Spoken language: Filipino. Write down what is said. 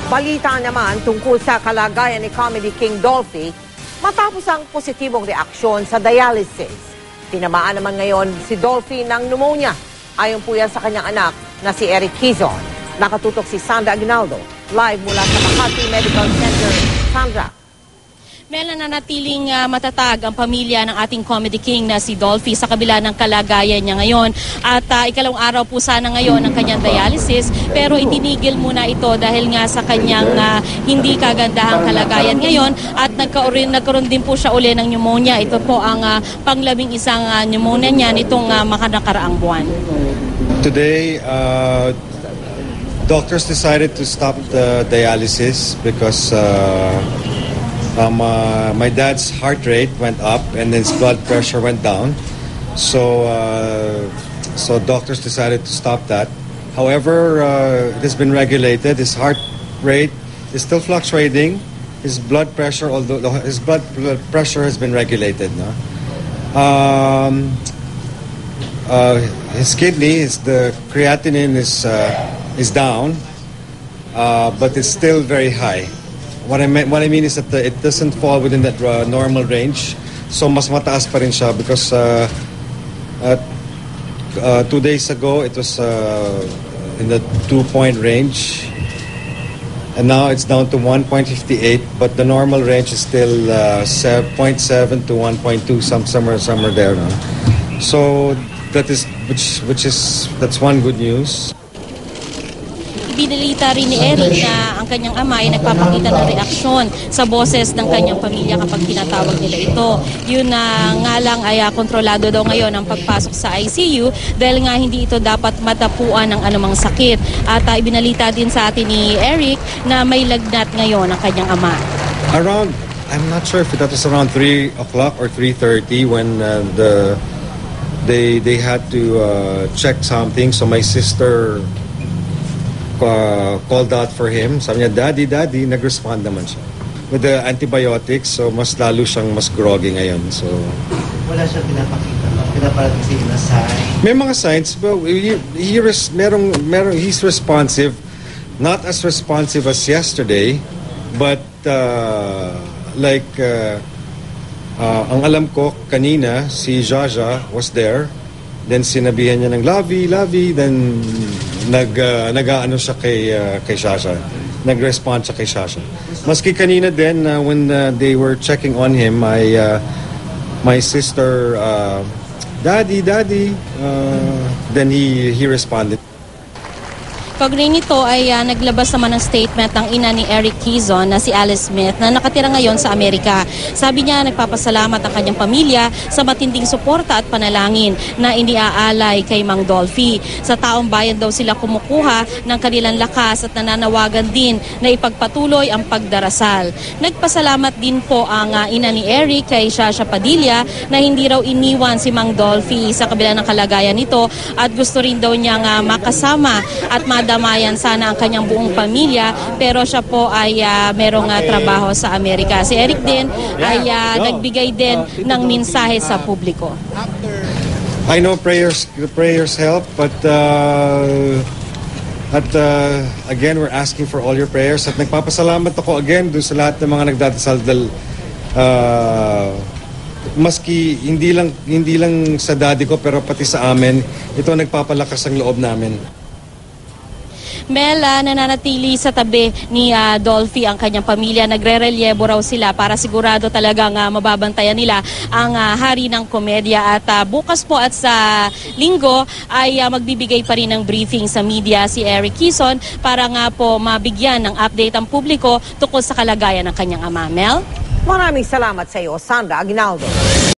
Balita naman tungkol sa kalagayan ni Comedy King Dolphy matapos ang positibong reaksyon sa dialysis. Tinamaan naman ngayon si Dolphy ng pneumonia. Ayon po yan sa kanyang anak na si Eric Quezon. Nakatutok si Sandra Aguinaldo, live mula sa Makati Medical Center. Sandra. Mel, nananatiling matatag ang pamilya ng ating Comedy King na si Dolphy sa kabila ng kalagayan niya ngayon. At ikalawang araw po sana ngayon ang kanyang dialysis, pero itinigil muna ito dahil nga sa kanyang hindi kagandahang kalagayan ngayon at nagkaroon din po siya uli ng pneumonia. Ito po ang pang-11 pneumonia niya nitong nakaraang buwan. Today, doctors decided to stop the dialysis because my dad's heart rate went up and his blood pressure went down. So doctors decided to stop that. However, it has been regulated. His heart rate is still fluctuating. His blood pressure, although his blood pressure has been regulated. No? His kidney, the creatinine is down, but it's still very high. What I mean is that it doesn't fall within that normal range. So mas mataas pa rin siya because 2 days ago it was in the 2-point range. And now it's down to 1.58, but the normal range is still 0.7 to 1.2, somewhere there. No? So that's one good news. Binalita rin ni Eric na ang kanyang ama ay nagpapakita ng reaksyon sa boses ng kanyang pamilya kapag tinatawag nila ito. Yun na nga lang ay kontrolado daw ngayon ang pagpasok sa ICU dahil nga hindi ito dapat matapuan ng anumang sakit. At ibinalita din sa atin ni Eric na may lagnat ngayon ang kanyang ama. I'm not sure if that was around 3 o'clock or 3:30 when they had to check something. So my sister called out for him. Sabi niya, Daddy, nag-respond naman siya. With the antibiotics, so mas lalo siyang mas groggy ngayon. So wala siyang pinapakita na sign. May mga signs, but he's responsive. Not as responsive as yesterday, but ang alam ko kanina, si Jaja was there. Then sinabihan niya ng Lavi, then nag-aano siya kay Shasha. Nag-respond siya kay Shasha. Maski kanina din when they were checking on him, my sister, Daddy, then he responded. Kaugnay nito ay naglabas naman ng statement ng ina ni Eric Quezon na si Alice Smith na nakatira ngayon sa Amerika. Sabi niya nagpapasalamat ang kanyang pamilya sa matinding suporta at panalangin na iniaalay kay Mang Dolphy. Sa taong bayan daw sila kumukuha ng kanilang lakas at nananawagan din na ipagpatuloy ang pagdarasal. Nagpasalamat din po ang ina ni Eric kay Shasha Padilla na hindi raw iniwan si Mang Dolphy sa kabila ng kalagayan nito at gusto rin daw niyang makasama at damayan sana ang kanyang buong pamilya, pero siya po ay merong trabaho sa Amerika. Si Eric din ay nagbigay din ng mensahe sa publiko. I know prayers help, but again, we're asking for all your prayers at nagpapasalamat ako again doon sa lahat ng mga nagdadasal maski hindi lang sa daddy ko pero pati sa amin, ito nagpapalakas ang loob namin. Mel, nananatili sa tabi ni Dolphy ang kanyang pamilya. Nagre-relyebo raw sila para sigurado talagang mababantayan nila ang hari ng komedya. At bukas po at sa linggo ay magbibigay pa rin ng briefing sa media si Eric Quezon para nga po mabigyan ng update ang publiko tungkol sa kalagayan ng kanyang ama. Mel? Maraming salamat sa iyo, Sandra Aguinaldo.